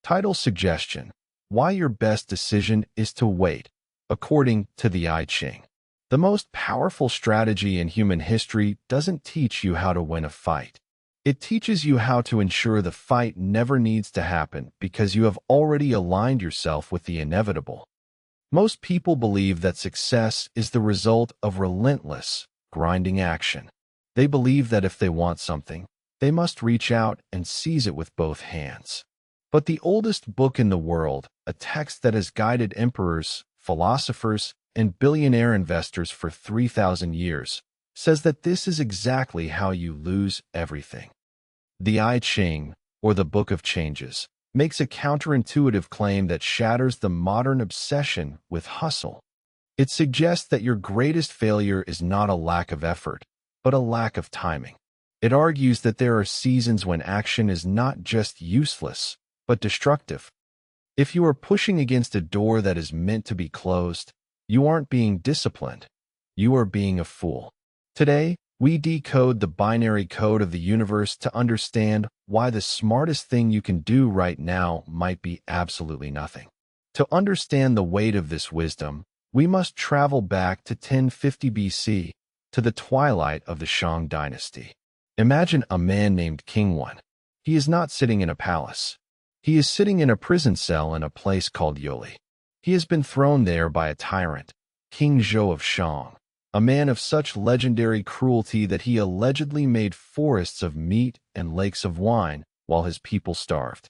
Title suggestion: Why your best decision is to wait, according to the I Ching. The most powerful strategy in human history doesn't teach you how to win a fight. It teaches you how to ensure the fight never needs to happen because you have already aligned yourself with the inevitable. Most people believe that success is the result of relentless, grinding action. They believe that if they want something, they must reach out and seize it with both hands. But the oldest book in the world, a text that has guided emperors, philosophers, and billionaire investors for 3,000 years, says that this is exactly how you lose everything. The I Ching, or the Book of Changes, makes a counterintuitive claim that shatters the modern obsession with hustle. It suggests that your greatest failure is not a lack of effort, but a lack of timing. It argues that there are seasons when action is not just useless, but destructive. If you are pushing against a door that is meant to be closed, you aren't being disciplined. You are being a fool. Today, we decode the binary code of the universe to understand why the smartest thing you can do right now might be absolutely nothing. To understand the weight of this wisdom, we must travel back to 1050 BC, to the twilight of the Shang dynasty. Imagine a man named King Wen. He is not sitting in a palace. He is sitting in a prison cell in a place called Yoli. He has been thrown there by a tyrant, King Zhou of Shang, a man of such legendary cruelty that he allegedly made forests of meat and lakes of wine while his people starved.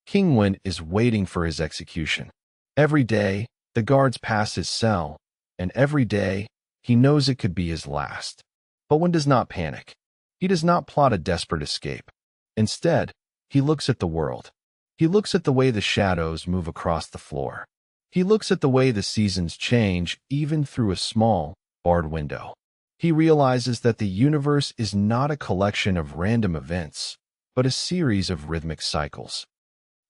King Wen is waiting for his execution. Every day, the guards pass his cell, and every day, he knows it could be his last. But Wen does not panic. He does not plot a desperate escape. Instead, he looks at the world. He looks at the way the shadows move across the floor. He looks at the way the seasons change even through a small, barred window. He realizes that the universe is not a collection of random events, but a series of rhythmic cycles.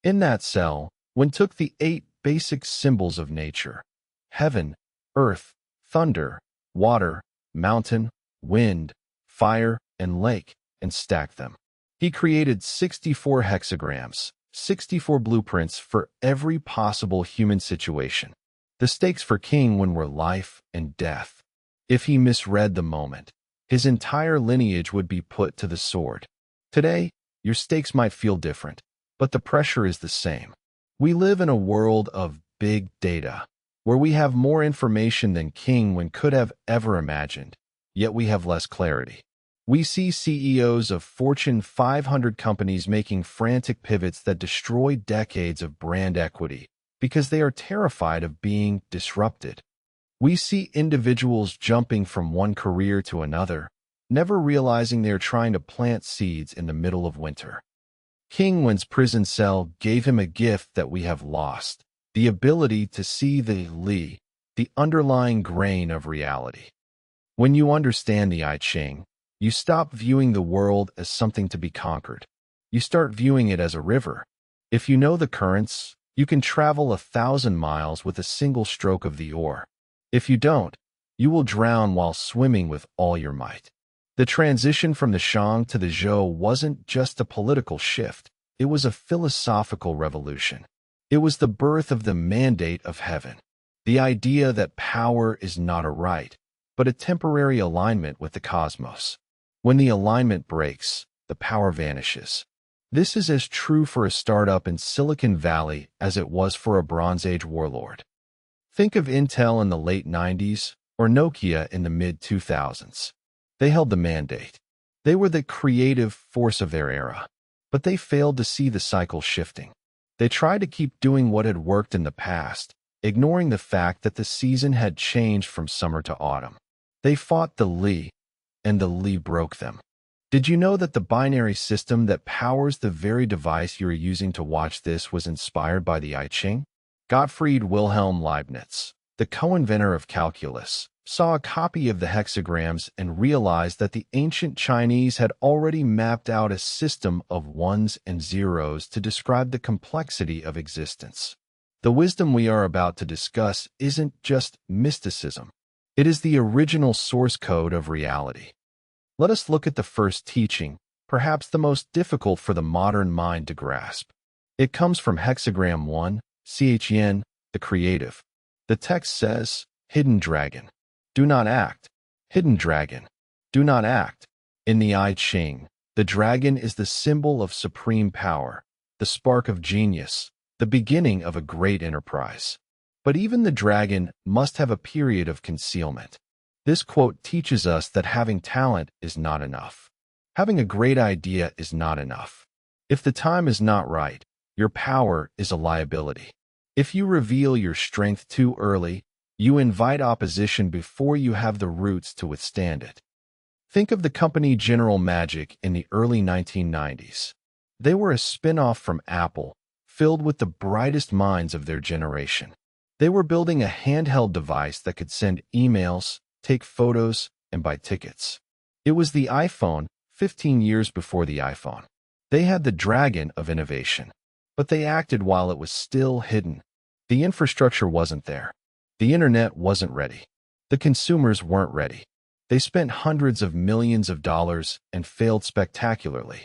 In that cell, Wen took the 8 basic symbols of nature: heaven, earth, thunder, water, mountain, wind, fire, and lake, and stacked them. He created 64 hexagrams, 64 blueprints for every possible human situation. The stakes for King Wen were life and death. If he misread the moment, his entire lineage would be put to the sword. Today, your stakes might feel different, but the pressure is the same. We live in a world of big data, where we have more information than King Wen could have ever imagined, yet we have less clarity. We see CEOs of Fortune 500 companies making frantic pivots that destroy decades of brand equity because they are terrified of being disrupted. We see individuals jumping from one career to another, never realizing they are trying to plant seeds in the middle of winter. King Wen's prison cell gave him a gift that we have lost: the ability to see the underlying grain of reality. When you understand the I Ching, you stop viewing the world as something to be conquered. You start viewing it as a river. If you know the currents, you can travel 1,000 miles with a single stroke of the oar. If you don't, you will drown while swimming with all your might. The transition from the Shang to the Zhou wasn't just a political shift. It was a philosophical revolution. It was the birth of the mandate of heaven, the idea that power is not a right, but a temporary alignment with the cosmos. When the alignment breaks, the power vanishes. This is as true for a startup in Silicon Valley as it was for a Bronze Age warlord. Think of Intel in the late 90s or Nokia in the mid-2000s. They held the mandate. They were the creative force of their era, but they failed to see the cycle shifting. They tried to keep doing what had worked in the past, ignoring the fact that the season had changed from summer to autumn. They fought the Li, and the Li broke them. Did you know that the binary system that powers the very device you are using to watch this was inspired by the I Ching? Gottfried Wilhelm Leibniz, the co-inventor of calculus, saw a copy of the hexagrams and realized that the ancient Chinese had already mapped out a system of ones and zeros to describe the complexity of existence. The wisdom we are about to discuss isn't just mysticism. It is the original source code of reality. Let us look at the first teaching, perhaps the most difficult for the modern mind to grasp. It comes from Hexagram 1, Chen, the creative. The text says, Hidden Dragon. Do not act. Hidden Dragon. Do not act. In the I Ching, the dragon is the symbol of supreme power, the spark of genius, the beginning of a great enterprise. But even the dragon must have a period of concealment. This quote teaches us that having talent is not enough. Having a great idea is not enough. If the time is not right, your power is a liability. If you reveal your strength too early, you invite opposition before you have the roots to withstand it. Think of the company General Magic in the early 1990s. They were a spin-off from Apple, filled with the brightest minds of their generation. They were building a handheld device that could send emails, take photos, and buy tickets. It was the iPhone, 15 years before the iPhone. They had the dragon of innovation, but they acted while it was still hidden. The infrastructure wasn't there. The internet wasn't ready. The consumers weren't ready. They spent hundreds of millions of dollars and failed spectacularly.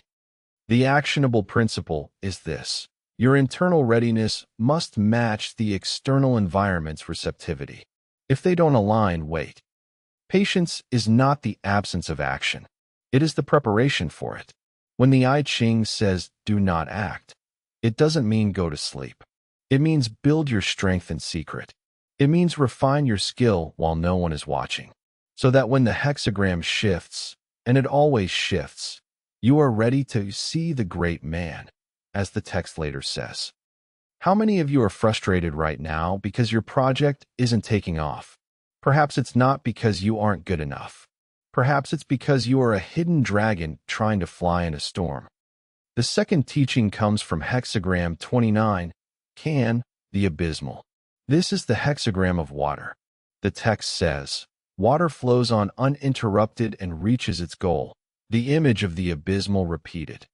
The actionable principle is this: your internal readiness must match the external environment's receptivity. If they don't align, wait. Patience is not the absence of action. It is the preparation for it. When the I Ching says, do not act, it doesn't mean go to sleep. It means build your strength in secret. It means refine your skill while no one is watching, so that when the hexagram shifts, and it always shifts, you are ready to see the great man, as the text later says. How many of you are frustrated right now because your project isn't taking off? Perhaps it's not because you aren't good enough. Perhaps it's because you are a hidden dragon trying to fly in a storm. The second teaching comes from Hexagram 29, the abysmal. This is the hexagram of water. The text says, water flows on uninterrupted and reaches its goal, the image of the abysmal repeated.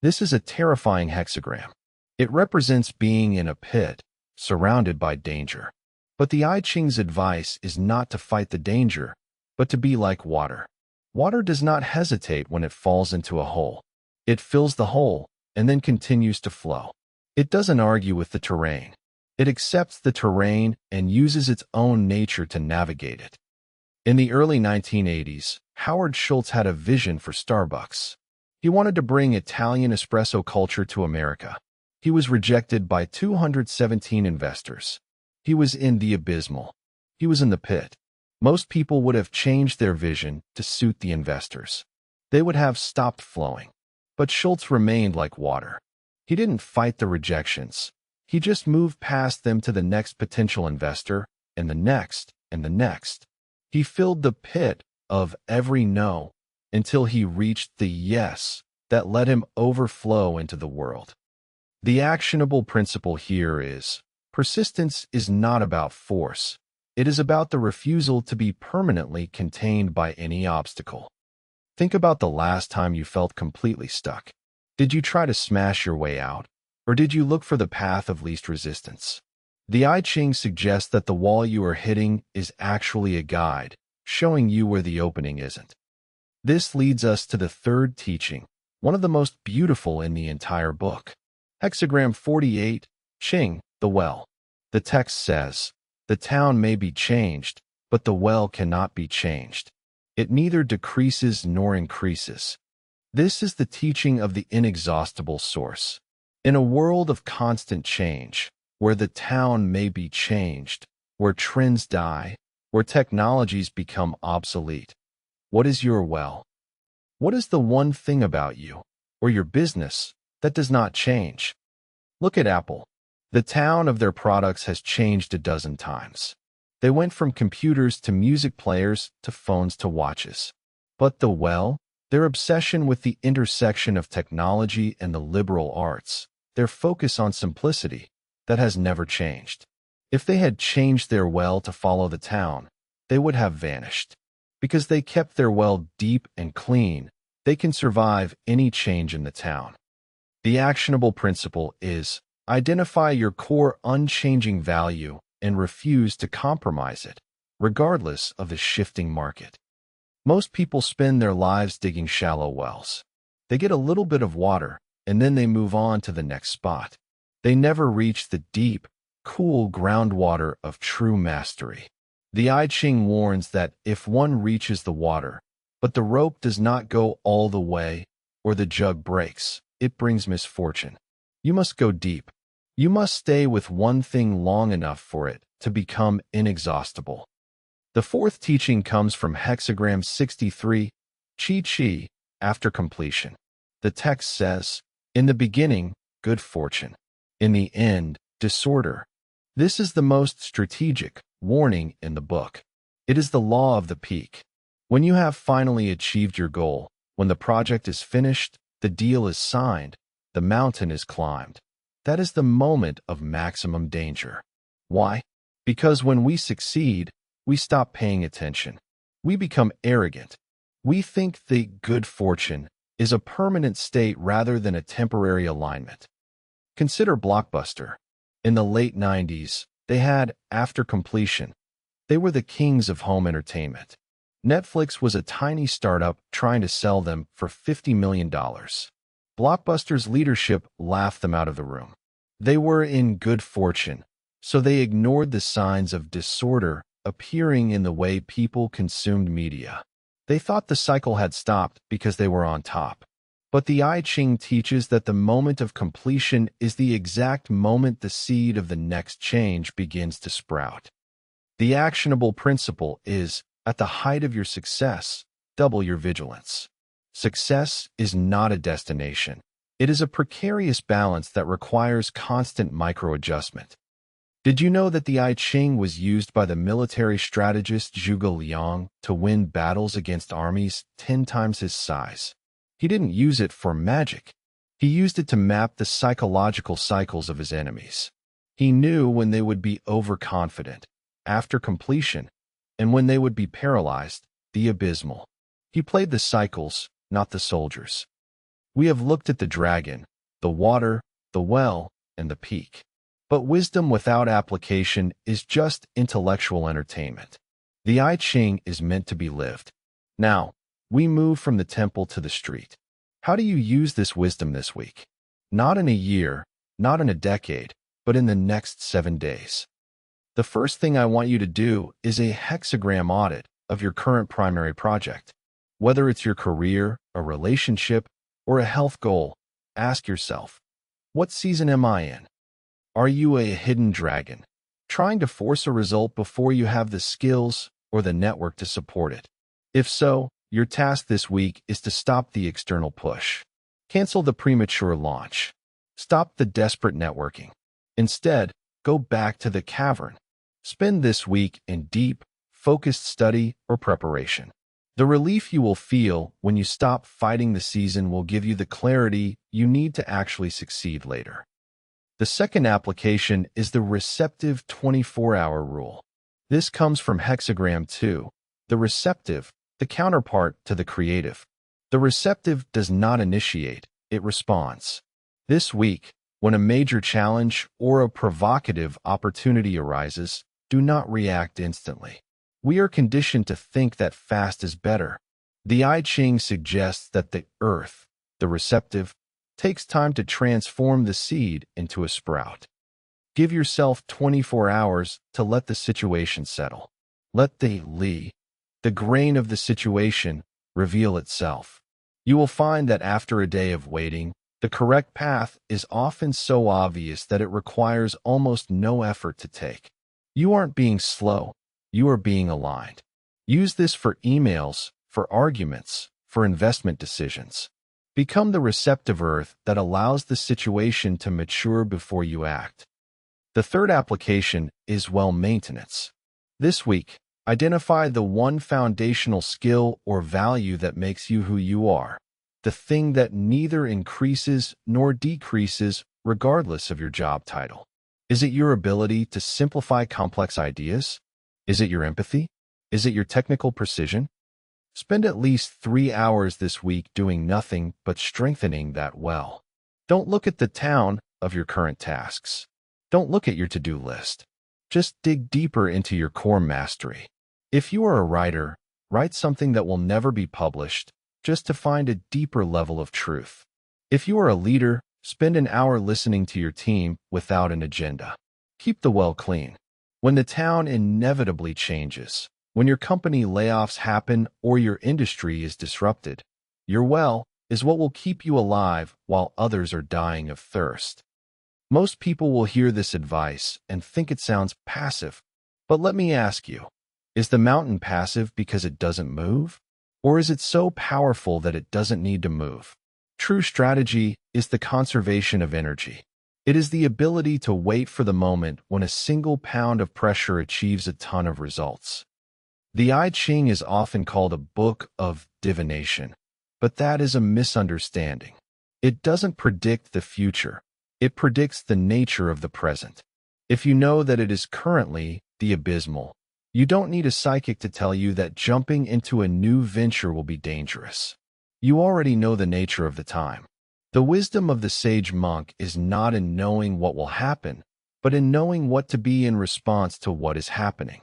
This is a terrifying hexagram. It represents being in a pit, surrounded by danger. But the I Ching's advice is not to fight the danger, but to be like water. Water does not hesitate when it falls into a hole. It fills the hole and then continues to flow. It doesn't argue with the terrain. It accepts the terrain and uses its own nature to navigate it. In the early 1980s, Howard Schultz had a vision for Starbucks. He wanted to bring Italian espresso culture to America. He was rejected by 217 investors. He was in the abysmal. He was in the pit. Most people would have changed their vision to suit the investors. They would have stopped flowing. But Schultz remained like water. He didn't fight the rejections. He just moved past them to the next potential investor, and the next, and the next. He filled the pit of every no until he reached the yes that let him overflow into the world. The actionable principle here is, persistence is not about force. It is about the refusal to be permanently contained by any obstacle. Think about the last time you felt completely stuck. Did you try to smash your way out? Or did you look for the path of least resistance? The I Ching suggests that the wall you are hitting is actually a guide, showing you where the opening isn't. This leads us to the third teaching, one of the most beautiful in the entire book. Hexagram 48, Ching, the well. The text says, the town may be changed, but the well cannot be changed. It neither decreases nor increases. This is the teaching of the inexhaustible source. In a world of constant change, where the town may be changed, where trends die, where technologies become obsolete, what is your well? What is the one thing about you, or your business, that does not change? Look at Apple. The town of their products has changed a dozen times. They went from computers to music players to phones to watches. But the well, their obsession with the intersection of technology and the liberal arts, their focus on simplicity, that has never changed. If they had changed their well to follow the town, they would have vanished. Because they kept their well deep and clean, they can survive any change in the town. The actionable principle is, identify your core unchanging value and refuse to compromise it, regardless of the shifting market. Most people spend their lives digging shallow wells. They get a little bit of water, and then they move on to the next spot. They never reach the deep, cool groundwater of true mastery. The I Ching warns that if one reaches the water, but the rope does not go all the way, or the jug breaks, it brings misfortune. You must go deep. You must stay with one thing long enough for it to become inexhaustible. The fourth teaching comes from Hexagram 63, I Ching, after completion. The text says, "In the beginning, good fortune. In the end, disorder." This is the most strategic warning in the book. It is the law of the peak. When you have finally achieved your goal, when the project is finished, the deal is signed, the mountain is climbed. That is the moment of maximum danger. Why? Because when we succeed, we stop paying attention. We become arrogant. We think the good fortune is a permanent state rather than a temporary alignment. Consider Blockbuster. In the late 90s, they had after completion. They were the kings of home entertainment. Netflix was a tiny startup trying to sell them for $50 million. Blockbuster's leadership laughed them out of the room. They were in good fortune, so they ignored the signs of disorder appearing in the way people consumed media. They thought the cycle had stopped because they were on top. But the I Ching teaches that the moment of completion is the exact moment the seed of the next change begins to sprout. The actionable principle is, at the height of your success, double your vigilance. Success is not a destination. It is a precarious balance that requires constant micro-adjustment. Did you know that the I Ching was used by the military strategist Zhuge Liang to win battles against armies 10 times his size? He didn't use it for magic. He used it to map the psychological cycles of his enemies. He knew when they would be overconfident, after completion, and when they would be paralyzed, the abysmal. He played the cycles, not the soldiers. We have looked at the dragon, the water, the well, and the peak. But wisdom without application is just intellectual entertainment. The I Ching is meant to be lived. Now, we move from the temple to the street. How do you use this wisdom this week? Not in a year, not in a decade, but in the next 7 days. The first thing I want you to do is a hexagram audit of your current primary project. Whether it's your career, a relationship, or a health goal, ask yourself, what season am I in? Are you a hidden dragon, trying to force a result before you have the skills or the network to support it? If so, your task this week is to stop the external push. Cancel the premature launch. Stop the desperate networking. Instead, go back to the cavern. Spend this week in deep, focused study or preparation. The relief you will feel when you stop fighting the season will give you the clarity you need to actually succeed later. The second application is the receptive 24-hour rule. This comes from Hexagram 2. The receptive, the counterpart to the creative. The receptive does not initiate, it responds. This week, when a major challenge or a provocative opportunity arises, do not react instantly. We are conditioned to think that fast is better. The I Ching suggests that the earth, the receptive, takes time to transform the seed into a sprout. Give yourself 24 hours to let the situation settle. Let the grain of the situation, reveal itself. You will find that after a day of waiting, the correct path is often so obvious that it requires almost no effort to take. You aren't being slow, you are being aligned. Use this for emails, for arguments, for investment decisions. Become the receptive earth that allows the situation to mature before you act. The third application is well maintenance. This week, identify the one foundational skill or value that makes you who you are, the thing that neither increases nor decreases regardless of your job title. Is it your ability to simplify complex ideas? Is it your empathy? Is it your technical precision? Spend at least 3 hours this week doing nothing but strengthening that well. Don't look at the town of your current tasks. Don't look at your to-do list. Just dig deeper into your core mastery. If you are a writer, write something that will never be published, just to find a deeper level of truth. If you are a leader, Spend an hour listening to your team without an agenda. Keep the well clean. When the town inevitably changes, when your company layoffs happen or your industry is disrupted, your well is what will keep you alive while others are dying of thirst. Most people will hear this advice and think it sounds passive. But let me ask you, is the mountain passive because it doesn't move? Or is it so powerful that it doesn't need to move? True strategy is the conservation of energy. It is the ability to wait for the moment when a single pound of pressure achieves a ton of results. The I Ching is often called a book of divination, but that is a misunderstanding. It doesn't predict the future. It predicts the nature of the present. If you know that it is currently the abysmal, you don't need a psychic to tell you that jumping into a new venture will be dangerous. You already know the nature of the time. The wisdom of the sage monk is not in knowing what will happen, but in knowing what to be in response to what is happening.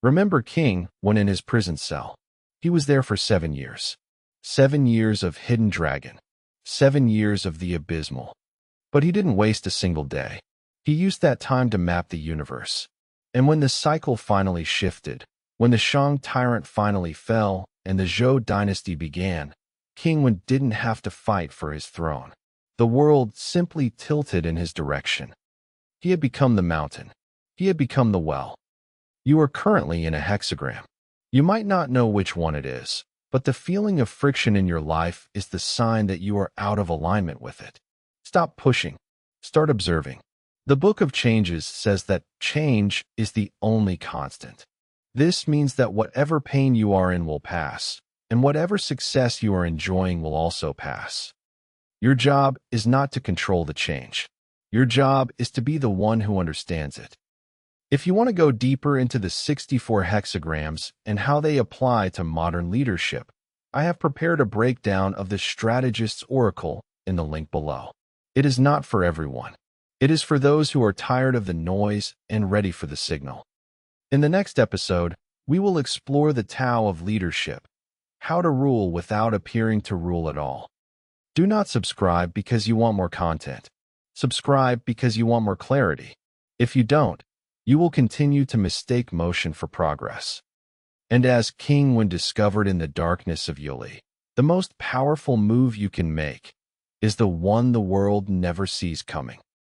Remember King when in his prison cell. He was there for 7 years. 7 years of hidden dragon. 7 years of the abysmal. But he didn't waste a single day. He used that time to map the universe. And when the cycle finally shifted, when the Shang tyrant finally fell and the Zhou dynasty began, King Wen didn't have to fight for his throne. The world simply tilted in his direction. He had become the mountain. He had become the well. You are currently in a hexagram. You might not know which one it is, but the feeling of friction in your life is the sign that you are out of alignment with it. Stop pushing. Start observing. The Book of Changes says that change is the only constant. This means that whatever pain you are in will pass, and whatever success you are enjoying will also pass. Your job is not to control the change. Your job is to be the one who understands it. If you want to go deeper into the 64 hexagrams and how they apply to modern leadership, I have prepared a breakdown of the Strategist's Oracle in the link below. It is not for everyone. It is for those who are tired of the noise and ready for the signal. In the next episode, we will explore the Tao of leadership, how to rule without appearing to rule at all. Do not subscribe because you want more content. Subscribe because you want more clarity. If you don't, you will continue to mistake motion for progress. And as King Wen discovered in the darkness of Yuli, the most powerful move you can make is the one the world never sees coming.